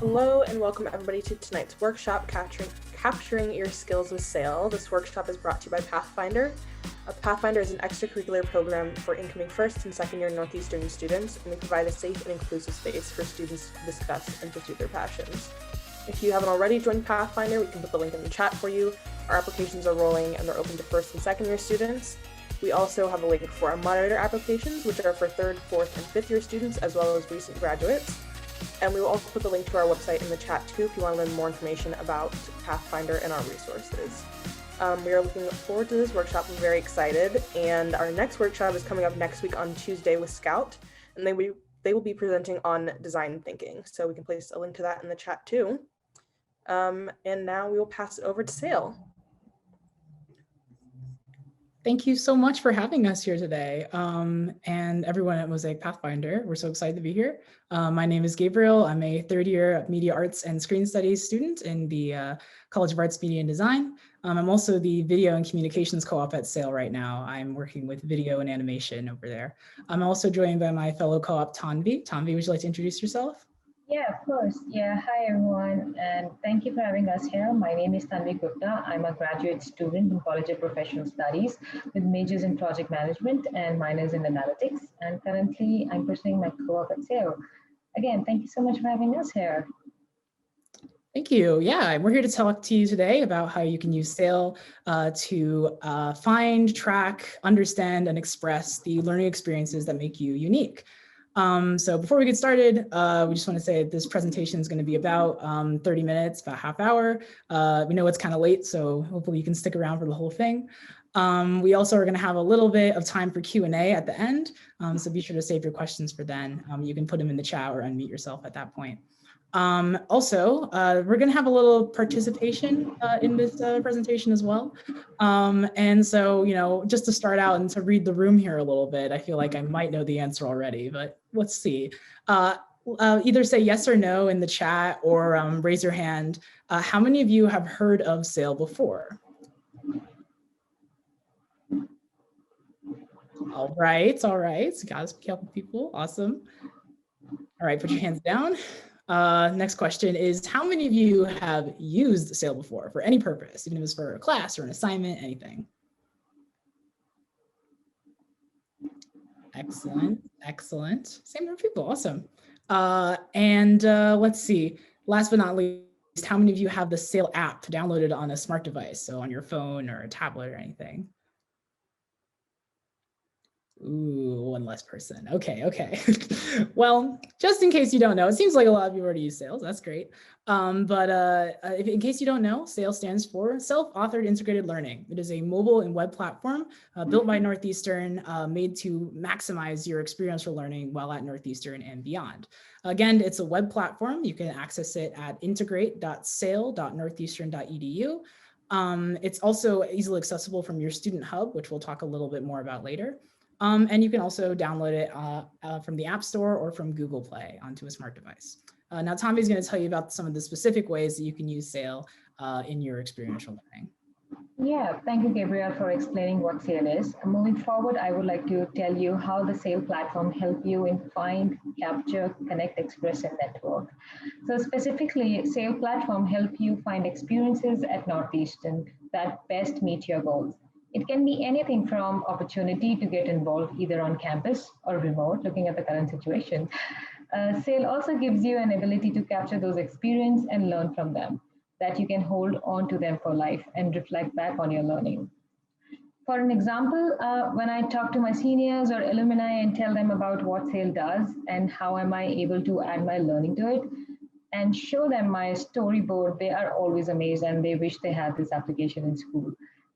Hello and welcome everybody to tonight's workshop, Capturing Your Skills with Sail. This workshop is brought to you by Pathfinder. Pathfinder is an extracurricular program for incoming first and second year Northeastern students, and we provide a safe and inclusive space for students to discuss and pursue their passions. If you haven't already joined Pathfinder, we can put the link in the chat for you. Our applications are rolling and they're open to first and second year students. We also have a link for our moderator applications, which are for third, fourth, and fifth year students, as well as recent graduates. And we will also put the link to our website in the chat too if you want to learn more information about Pathfinder and our resources. We are looking forward to this workshop. I'm very excited. And our next workshop is coming up next week on Tuesday with Scout, and they will be presenting on design thinking. So we can place a link to that in the chat too. And now we will pass it over to Sail. Thank you so much for having us here today. And everyone at Mosaic Pathfinder, we're so excited to be here. My name is Gabriel. I'm a third year Media Arts and Screen Studies student in the College of Arts, Media and Design. I'm also the Video and Communications Co-op at SAIL right now. I'm working with video and animation over there. I'm also joined by my fellow co-op Tanvi. Tanvi, would you like to introduce yourself? Yeah, of course. Yeah, hi everyone, and thank you for having us here. My name is Tanvi Gupta. I'm a graduate student in College of Professional Studies with majors in project management and minors in analytics. And currently, I'm pursuing my co-op at SAIL. Again, thank you so much for having us here. Thank you. Yeah, we're here to talk to you today about how you can use SAIL to find, track, understand, and express the learning experiences that make you unique. So before we get started, we just want to say that this presentation is going to be about 30 minutes, about half hour. We know it's kind of late, so hopefully you can stick around for the whole thing. We also are going to have a little bit of time for Q&A at the end, so be sure to save your questions for then. You can put them in the chat or unmute yourself at that point. Also, we're going to have a little participation in this presentation as well. And so, you know, just to start out and to read the room here a little bit, I feel like I might know the answer already, but let's see. Either say yes or no in the chat or raise your hand. How many of you have heard of SAIL before? All right. Got a couple people. Awesome. All right, put your hands down. Next question is, how many of you have used SAIL before for any purpose, even if it's for a class or an assignment, anything? Excellent. Same number of people, awesome. Let's see, last but not least, how many of you have the SAIL app downloaded on a smart device, so on your phone or a tablet or anything? Ooh, one less person. Okay. Well, just in case you don't know, it seems like a lot of you already use SAIL. That's great. In case you don't know, SAIL stands for Self-Authored Integrated Learning. It is a mobile and web platform built by Northeastern, made to maximize your experiential learning while at Northeastern and beyond. Again, it's a web platform. You can access it at integrate.sail.northeastern.edu. It's also easily accessible from your student hub, which we'll talk a little bit more about later. And you can also download it from the App Store or from Google Play onto a smart device. Now, Tommy's going to tell you about some of the specific ways that you can use SAIL in your experiential learning. Yeah, thank you, Gabriel, for explaining what SAIL is. Moving forward, I would like to tell you how the SAIL platform helps you in find, capture, connect, express, and network. So specifically, SAIL platform helps you find experiences at Northeastern that best meet your goals. It can be anything from opportunity to get involved either on campus or remote, looking at the current situation. SAIL also gives you an ability to capture those experiences and learn from them, that you can hold on to them for life and reflect back on your learning. For an example, when I talk to my seniors or alumni and tell them about what SAIL does and how am I able to add my learning to it and show them my storyboard, they are always amazed and they wish they had this application in school.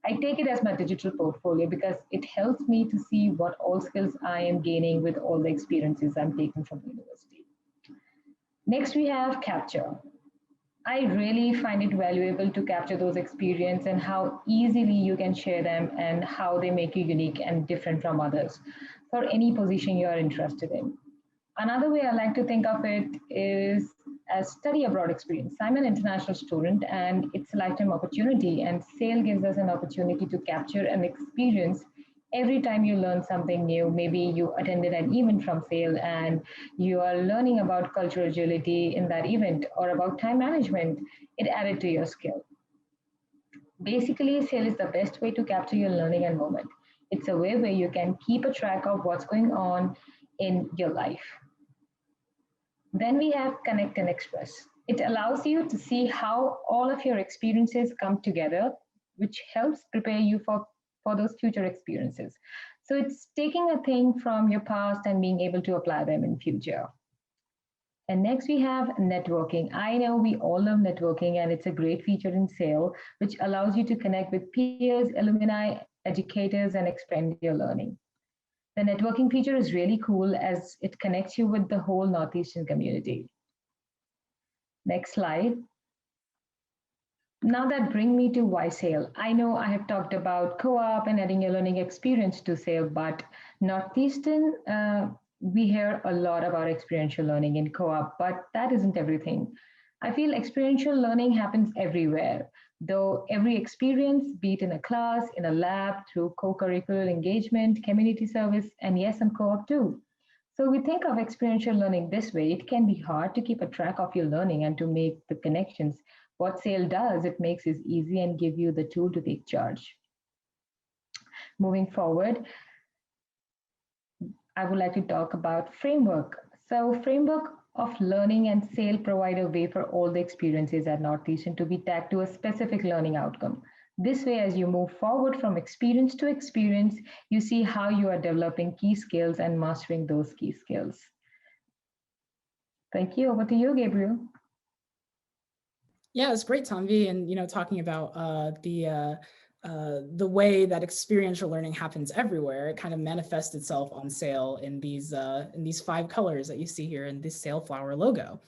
I take it as my digital portfolio because it helps me to see what all skills I am gaining with all the experiences I'm taking from the university. Next, we have capture. I really find it valuable to capture those experiences and how easily you can share them and how they make you unique and different from others for any position you are interested in. Another way I like to think of it is as study abroad experience. I'm an international student and it's a lifetime opportunity, and SAIL gives us an opportunity to capture an experience Every time you learn something new, maybe you attended an event from SAIL and you are learning about cultural agility in that event or about time management, it added to your skill. Basically, SAIL is the best way to capture your learning and moment. It's a way where you can keep a track of what's going on in your life. Then we have Connect and Express. It allows you to see how all of your experiences come together, which helps prepare you for those future experiences. So it's taking a thing from your past and being able to apply them in future. And next we have networking. I know we all love networking and it's a great feature in SAIL, which allows you to connect with peers, alumni, educators, and expand your learning. The networking feature is really cool as it connects you with the whole Northeastern community. Next slide. Now that bring me to why SAIL. I know I have talked about co-op and adding your learning experience to SAIL, but Northeastern, we hear a lot about experiential learning in co-op, but that isn't everything. I feel experiential learning happens everywhere, though every experience, be it in a class, in a lab, through co-curricular engagement, community service, and yes, and co-op too. So we think of experiential learning this way. It can be hard to keep a track of your learning and to make the connections. What SAIL does, it makes it easy and give you the tool to take charge. Moving forward, I would like to talk about framework. So framework of learning and SAIL provide a way for all the experiences at Northeastern to be tagged to a specific learning outcome. This way, as you move forward from experience to experience, you see how you are developing key skills and mastering those key skills. Thank you. Over to you, Gabriel. Yeah, it's great, Tanvi, and talking about the way that experiential learning happens everywhere. It kind of manifests itself on SAIL in these 5 colors that you see here in this SAIL flower logo.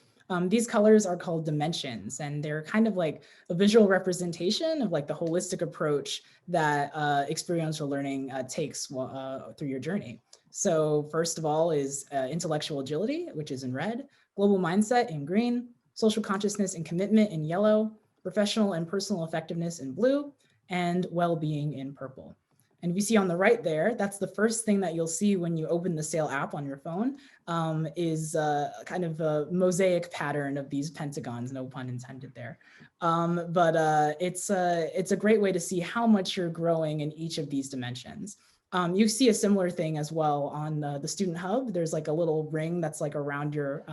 These colors are called dimensions, and they're kind of like a visual representation of like the holistic approach that experiential learning takes through your journey. So first of all is intellectual agility, which is in red, global mindset in green, social consciousness and commitment in yellow, professional and personal effectiveness in blue, and well-being in purple. And if you see on the right there, that's the first thing that you'll see when you open the SAIL app on your phone, is kind of a mosaic pattern of these pentagons, no pun intended there. But it's a great way to see how much you're growing in each of these dimensions. You see a similar thing as well on the Student Hub. There's like a little ring that's like around your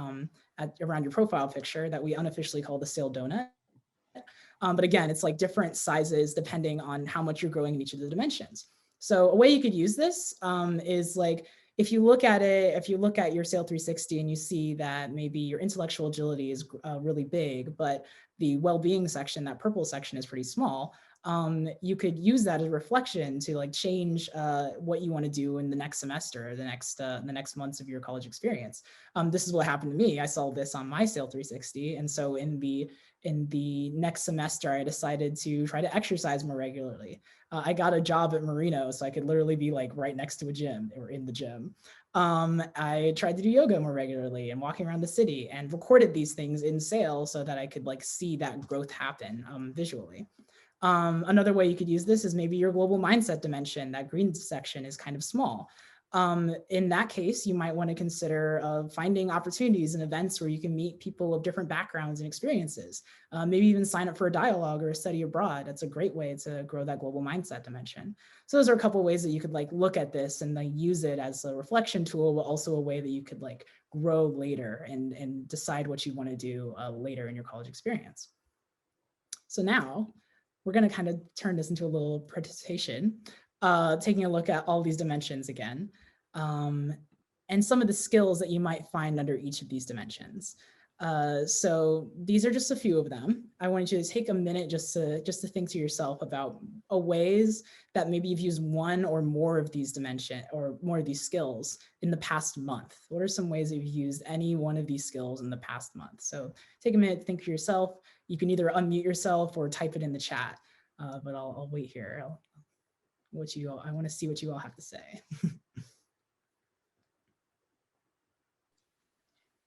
profile picture that we unofficially call the SAIL donut. But again, it's like different sizes depending on how much you're growing in each of the dimensions. So a way you could use this is like, if you look at your SAIL 360 and you see that maybe your intellectual agility is really big, but the well-being section, that purple section, is pretty small, you could use that as a reflection to like change what you want to do in the next semester or the next months of your college experience. This is what happened to me. I saw this on my SAIL 360, and so in the next semester, I decided to try to exercise more regularly. I got a job at Merino, so I could literally be like right next to a gym or in the gym. I tried to do yoga more regularly and walking around the city, and recorded these things in SAIL so that I could like see that growth happen visually. Another way you could use this is maybe your global mindset dimension. That green section is kind of small. In that case, you might want to consider finding opportunities and events where you can meet people of different backgrounds and experiences. Maybe even sign up for a dialogue or a study abroad. That's a great way to grow that global mindset dimension. So those are a couple of ways that you could like look at this and like use it as a reflection tool, but also a way that you could like grow later and decide what you want to do later in your college experience. So now we're going to kind of turn this into a little presentation, taking a look at all these dimensions again, and some of the skills that you might find under each of these dimensions. So these are just a few of them. I want you to take a minute just to think to yourself about ways that maybe you've used one or more of these dimensions or more of these skills in the past month. What are some ways that you've used any one of these skills in the past month? So take a minute to think for yourself. You can either unmute yourself or type it in the chat, but I'll wait here. I want to see what you all have to say.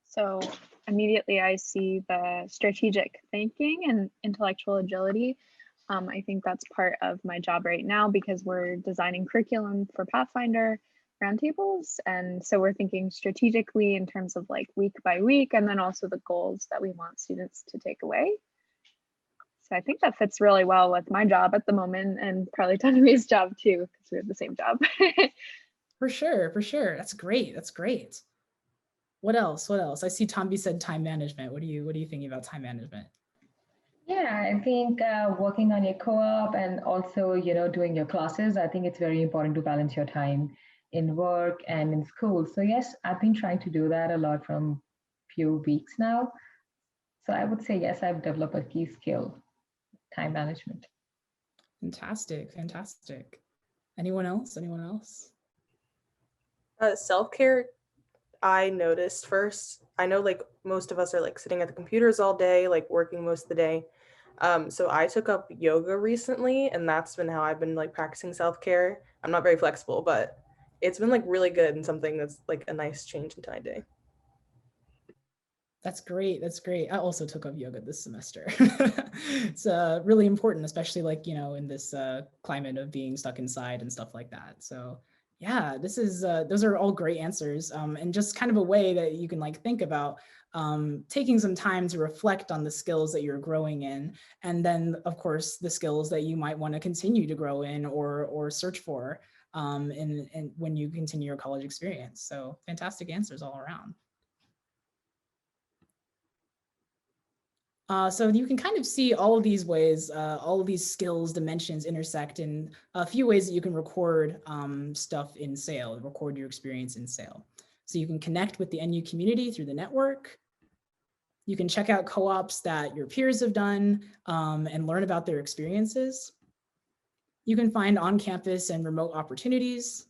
So immediately I see the strategic thinking and intellectual agility. I think that's part of my job right now because we're designing curriculum for Pathfinder roundtables. And so we're thinking strategically in terms of like week by week, and then also the goals that we want students to take away. So I think that fits really well with my job at the moment, and probably Tanvi's job too, because we have the same job. For sure, for sure. That's great. That's great. What else? What else? I see Tanvi said time management. What are you thinking about time management? Yeah, I think working on your co-op and also, doing your classes, I think it's very important to balance your time in work and in school. So yes, I've been trying to do that a lot from few weeks now. So I would say, yes, I've developed a key skill, time management. Fantastic, fantastic. Anyone else? Anyone else? Self-care, I noticed first. I know like most of us are like sitting at the computers all day, like working most of the day. So I took up yoga recently, and that's been how I've been like practicing self-care. I'm not very flexible, but it's been like really good and something that's like a nice change into my day. That's great. That's great. I also took up yoga this semester. It's really important, especially like, in this climate of being stuck inside and stuff like that. So yeah, this is those are all great answers, and just kind of a way that you can like think about taking some time to reflect on the skills that you're growing in, and then of course the skills that you might want to continue to grow in or search for in when you continue your college experience. So fantastic answers all around. So you can kind of see all of these ways, all of these skills dimensions intersect in a few ways that you can record stuff in SAIL, record your experience in SAIL. So you can connect with the NU community through the network. You can check out co-ops that your peers have done and learn about their experiences. You can find on-campus and remote opportunities.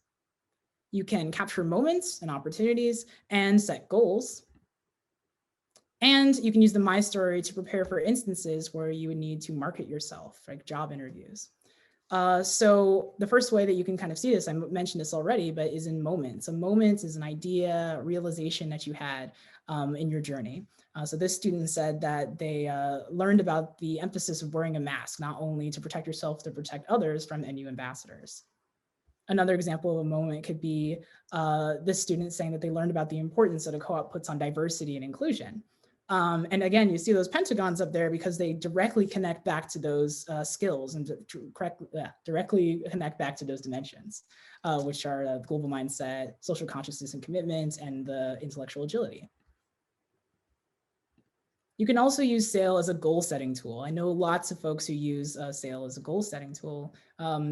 You can capture moments and opportunities and set goals. And you can use the My Story to prepare for instances where you would need to market yourself, like job interviews. So the first way that you can kind of see this, I mentioned this already, but is in moments. A moment is an idea, a realization that you had in your journey. So this student said that they learned about the emphasis of wearing a mask, not only to protect yourself, to protect others from NU ambassadors. Another example of a moment could be this student saying that they learned about the importance that a co-op puts on diversity and inclusion. And again, you see those pentagons up there because they directly connect back to those skills and directly connect back to those dimensions, which are the global mindset, social consciousness and commitment, and the intellectual agility. You can also use SAIL as a goal setting tool. I know lots of folks who use SAIL as a goal setting tool.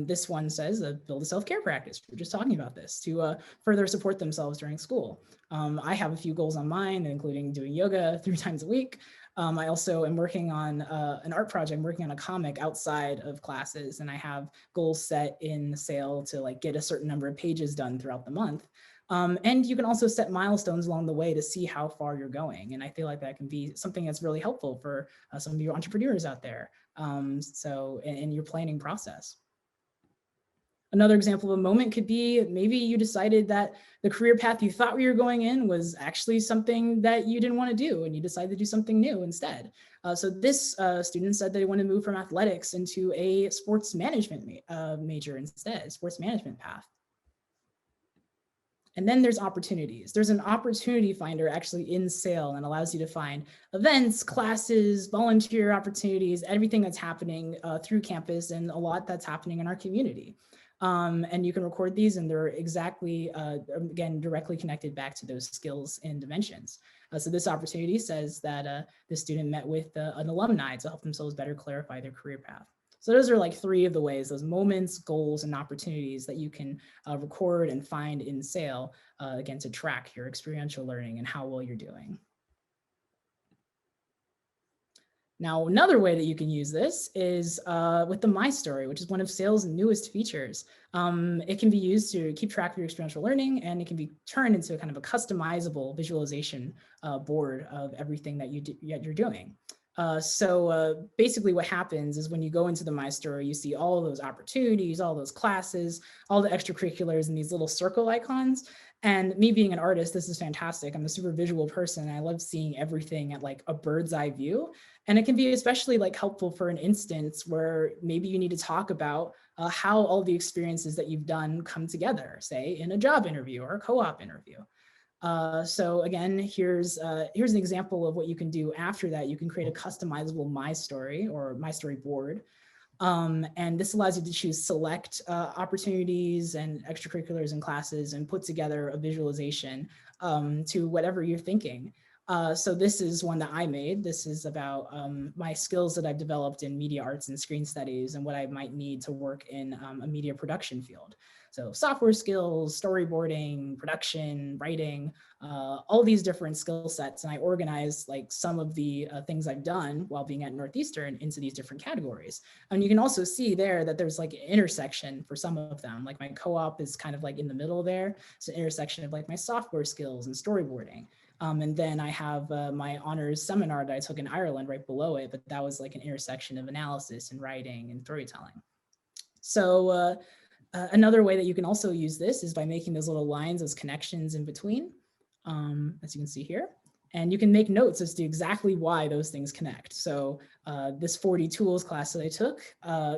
This one says build a self-care practice. We're just talking about this to further support themselves during school. I have a few goals on mine, including doing yoga 3 times a week. I also am working on an art project. I'm working on a comic outside of classes, and I have goals set in SAIL to like get a certain number of pages done throughout the month. And you can also set milestones along the way to see how far you're going. And I feel like that can be something that's really helpful for some of your entrepreneurs out there. So in your planning process. Another example of a moment could be maybe you decided that the career path you thought you were going in was actually something that you didn't want to do, and you decided to do something new instead. So this student said they want to move from athletics into a sports management major instead, sports management path. And then there's opportunities. There's an opportunity finder actually in SAIL and allows you to find events, classes, volunteer opportunities, everything that's happening through campus, and a lot that's happening in our community. And you can record these, and they're exactly, again, directly connected back to those skills and dimensions. So this opportunity says that the student met with an alumni to help themselves better clarify their career path. So those are like 3 of the ways, those moments, goals, and opportunities that you can record and find in SAIL, again, to track your experiential learning and how well you're doing. Now, another way that you can use this is with the My Story, which is one of SAIL's newest features. It can be used to keep track of your experiential learning, and it can be turned into a kind of a customizable visualization board of everything that you're doing. So basically what happens is when you go into the My Story, you see all of those opportunities, all those classes, all the extracurriculars, and these little circle icons. And me being an artist, this is fantastic. I'm a super visual person, and I love seeing everything at like a bird's eye view. And it can be especially like helpful for an instance where maybe you need to talk about how all the experiences that you've done come together, say in a job interview or a co-op interview. So again, here's an example of what you can do after that. You can create a customizable My Story or My Story board. And this allows you to choose select opportunities and extracurriculars and classes and put together a visualization to whatever you're thinking. So this is one that I made. This is about my skills that I've developed in media arts and screen studies and what I might need to work in a media production field. So software skills, storyboarding, production, writing, all these different skill sets. And I organized like some of the things I've done while being at Northeastern into these different categories. And you can also see there that there's like an intersection for some of them. Like my co-op is kind of like in the middle there. It's an intersection of like my software skills and storyboarding. And then I have my honors seminar that I took in Ireland right below it, but that was like an intersection of analysis and writing and storytelling. So another way that you can also use this is by making those little lines as connections in between, as you can see here. And you can make notes as to exactly why those things connect. So this 4D tools class that I took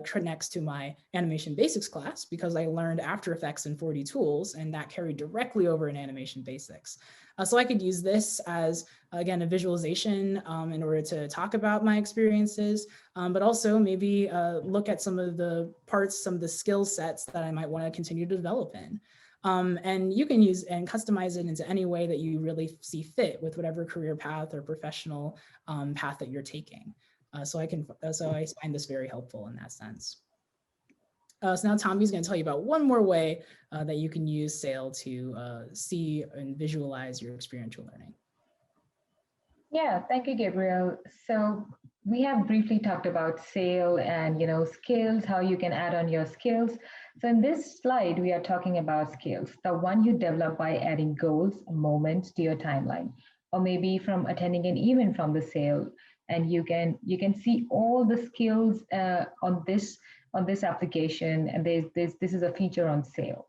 connects to my animation basics class because I learned After Effects and 4D tools, and that carried directly over in animation basics. So I could use this as, again, a visualization in order to talk about my experiences, but also maybe look at some of the parts, some of the skill sets that I might want to continue to develop in. And you can use and customize it into any way that you really see fit with whatever career path or professional path that you're taking. So I find this very helpful in that sense. So now Tanvi's going to tell you about one more way that you can use SAIL to see and visualize your experiential learning. Yeah, thank you, Gabriel. So we have briefly talked about SAIL and skills, how you can add on your skills. So in this slide, we are talking about skills, the one you develop by adding goals, moments to your timeline, or maybe from attending an event from the SAIL. And you can see all the skills on this application, and this is a feature on SAIL.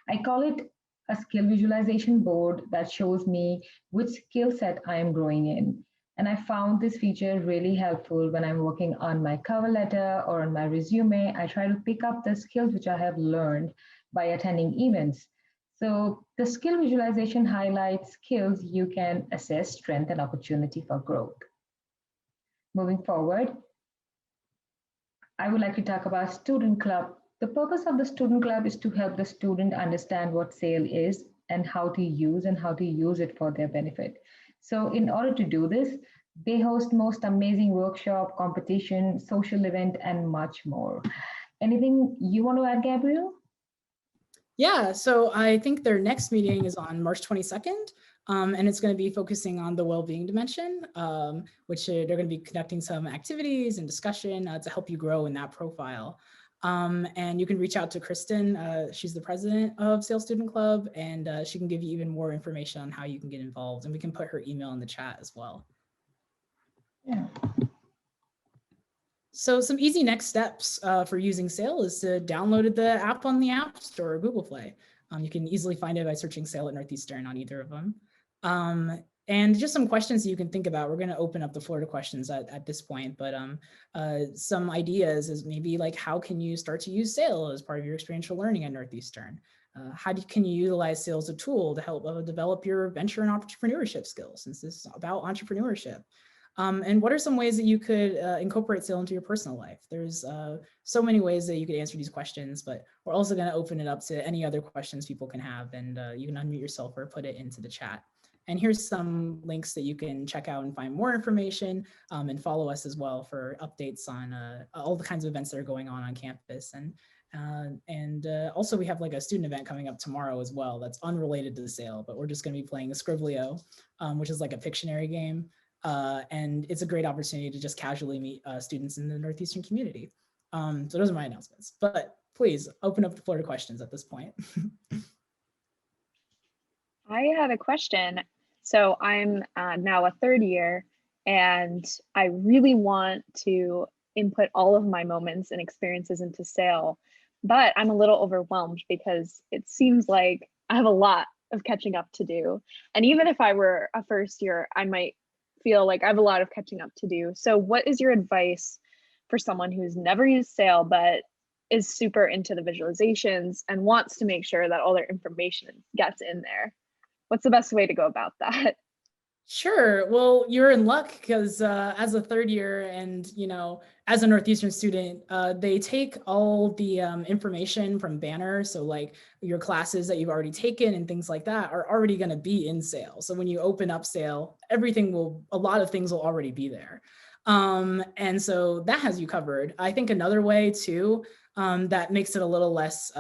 I call it a skill visualization board that shows me which skill set I am growing in. And I found this feature really helpful when I'm working on my cover letter or on my resume. I try to pick up the skills which I have learned by attending events. So the skill visualization highlights skills you can assess strength and opportunity for growth. Moving forward, I would like to talk about Student Club. The purpose of the Student Club is to help the student understand what SAIL is and how to use it for their benefit. So in order to do this, they host most amazing workshop, competition, social event, and much more. Anything you want to add, Gabriel? Yeah, so I think their next meeting is on March 22nd, and it's going to be focusing on the well-being dimension, which they're going to be conducting some activities and discussion to help you grow in that profile. And you can reach out to Kristen. She's the president of SAIL Student Club, and she can give you even more information on how you can get involved. And we can put her email in the chat as well. Yeah. So some easy next steps for using SAIL is to download the app on the App Store or Google Play. You can easily find it by searching SAIL at Northeastern on either of them. And just some questions that you can think about. We're going to open up the floor to questions at this point, but some ideas is maybe like, how can you start to use SAIL as part of your experiential learning at Northeastern? Can you utilize SAIL as a tool to help develop your venture and entrepreneurship skills, since this is about entrepreneurship? And what are some ways that you could incorporate SAIL into your personal life? There's so many ways that you could answer these questions, but we're also going to open it up to any other questions people can have, and you can unmute yourself or put it into the chat. And here's some links that you can check out and find more information, and follow us as well for updates on all the kinds of events that are going on campus. And also we have like a student event coming up tomorrow as well that's unrelated to the SAIL, but we're just going to be playing a Scriblio, which is like a Pictionary game. And it's a great opportunity to just casually meet students in the Northeastern community. So those are my announcements, but please open up the floor to questions at this point. I had a question. So I'm now a third year, and I really want to input all of my moments and experiences into SAIL, but I'm a little overwhelmed because it seems like I have a lot of catching up to do. And even if I were a first year, I might feel like I have a lot of catching up to do. So what is your advice for someone who's never used Sail but is super into the visualizations and wants to make sure that all their information gets in there? What's the best way to go about that? Sure. Well, you're in luck because as a third year and, as a Northeastern student, they take all the information from Banner. So like your classes that you've already taken and things like that are already going to be in Sail. So when you open up Sail, a lot of things will already be there. And so that has you covered. I think another way too, that makes it a little less,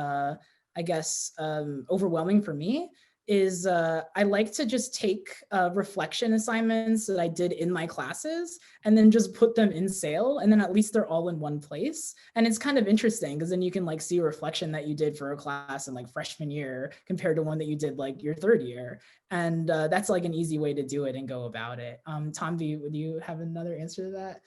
overwhelming for me is I like to just take reflection assignments that I did in my classes and then just put them in Sail, and then at least they're all in one place. And it's kind of interesting because then you can like see a reflection that you did for a class in like freshman year compared to one that you did like your third year. And that's like an easy way to do it and go about it. Tanvi, would you have another answer to that?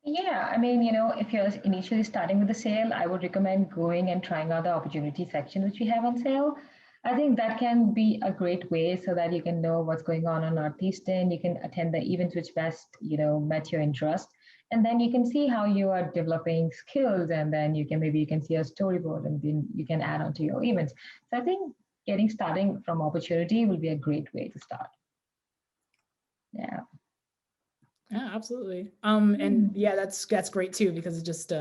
Yeah, I mean, if you're initially starting with the Sail, I would recommend going and trying out the opportunity section, which we have on Sail. I think that can be a great way so that you can know what's going on Northeastern. You can attend the events which best, met your interest. And then you can see how you are developing skills. And then you can see a storyboard and then you can add on to your events. So I think starting from opportunity will be a great way to start. Yeah. Yeah, absolutely. And yeah, that's great too, because it just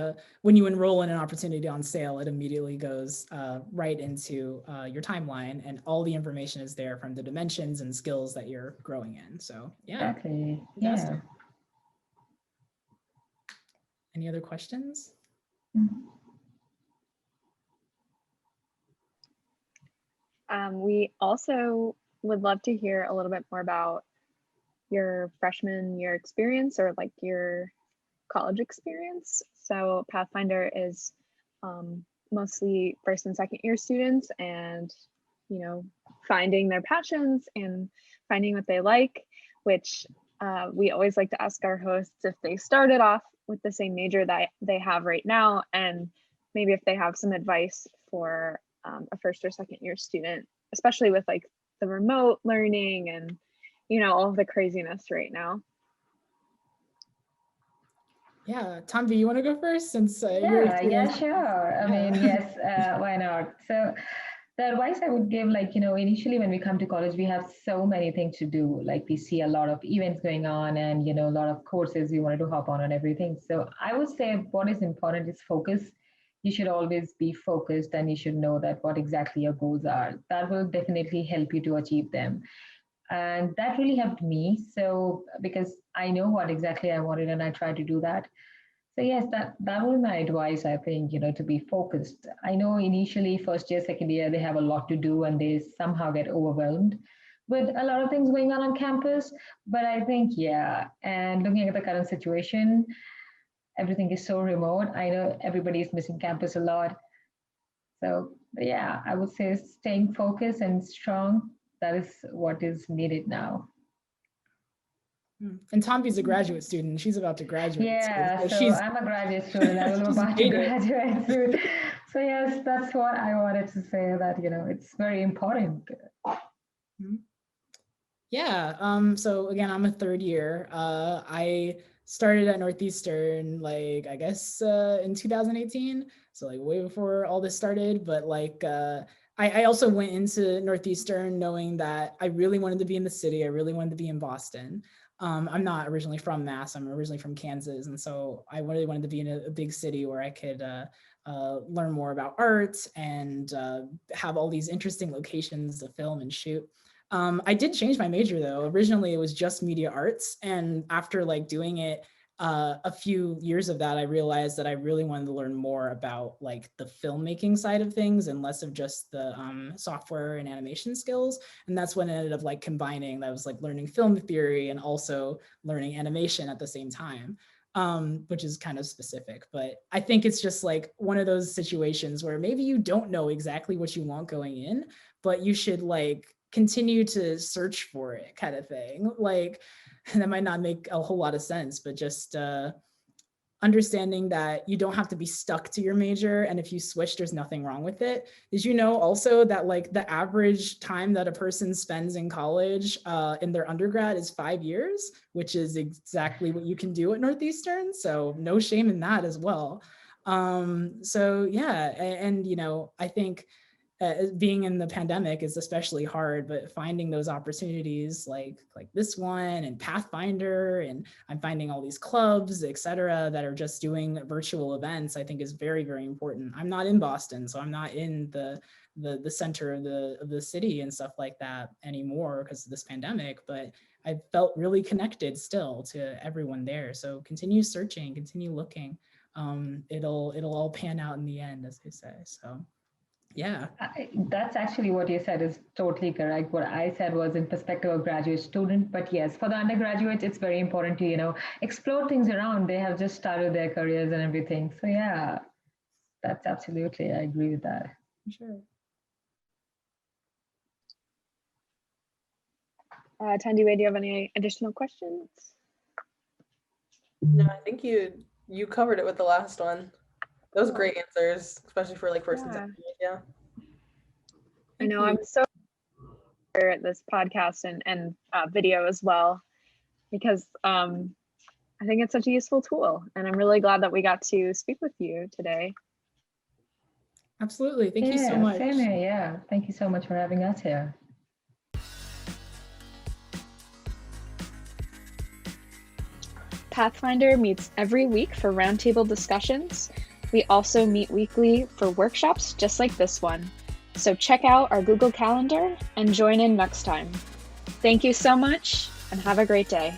when you enroll in an opportunity on Sail, it immediately goes right into your timeline, and all the information is there from the dimensions and skills that you're growing in. So yeah, exactly. fantastic. Yeah. Any other questions? We also would love to hear a little bit more about your freshman year experience or like your college experience. So Pathfinder is mostly first and second year students, and finding their passions and finding what they like, which we always like to ask our hosts if they started off with the same major that they have right now, and maybe if they have some advice for a first or second year student, especially with like the remote learning and all of the craziness right now. Yeah, Tanvi, you want to go first since you're yeah, sure. I mean, yes, why not? So the advice I would give, initially when we come to college, we have so many things to do. Like we see a lot of events going on and, a lot of courses we wanted to hop on and everything. So I would say what is important is focus. You should always be focused and you should know that what exactly your goals are. That will definitely help you to achieve them. And that really helped me. So because I know what exactly I wanted and I tried to do that. So yes, that was my advice, I think, to be focused. I know initially first year, second year, they have a lot to do and they somehow get overwhelmed with a lot of things going on campus. But I think, yeah, and looking at the current situation, everything is so remote. I know everybody is missing campus a lot. So yeah, I would say staying focused and strong, that is what is needed now. And Tanvi's a graduate student. She's about to graduate. Yeah, so I'm a graduate student. I'm about to graduate soon. So yes, that's what I wanted to say, that, it's very important. Yeah, so again, I'm a third year. I started at Northeastern, like, I guess in 2018. So like way before all this started, but like, I also went into Northeastern knowing that I really wanted to be in the city. I really wanted to be in Boston. I'm not originally from Mass. I'm originally from Kansas. And so I really wanted to be in a big city where I could learn more about art and have all these interesting locations to film and shoot. I did change my major though. Originally it was just media arts. And after like doing it a few years of that, I realized that I really wanted to learn more about like the filmmaking side of things and less of just the software and animation skills. And that's when I ended up like combining that. I was like learning film theory and also learning animation at the same time, which is kind of specific. But I think it's just like one of those situations where maybe you don't know exactly what you want going in, but you should like continue to search for it, kind of thing. Like, and that might not make a whole lot of sense, but just understanding that you don't have to be stuck to your major, and if you switch, there's nothing wrong with it. Did you know also that like the average time that a person spends in college in their undergrad is 5 years, which is exactly what you can do at Northeastern, so no shame in that as well. So yeah, and you know, I think being in the pandemic is especially hard, but finding those opportunities like this one and Pathfinder, and I'm finding all these clubs, et cetera, that are just doing virtual events, I think is very, very important. I'm not in Boston, so I'm not in the center of the city and stuff like that anymore because of this pandemic, but I felt really connected still to everyone there. So continue searching, continue looking. It'll all pan out in the end, as they say. So yeah. That's actually what you said is totally correct. What I said was in perspective of graduate student, but yes, for the undergraduates, it's very important to, you know, explore things around. They have just started their careers and everything. So yeah, that's absolutely, I agree with that. Sure. Thandiwe, do you have any additional questions? No, I think you covered it with the last one. Those great answers, especially for like first and second years. Yeah. I know, I'm so at this podcast and video as well, because I think it's such a useful tool, and I'm really glad that we got to speak with you today. Absolutely. Thank you so much. Same here, yeah. Thank you so much for having us here. Pathfinder meets every week for roundtable discussions. We also meet weekly for workshops just like this one. So check out our Google Calendar and join in next time. Thank you so much and have a great day.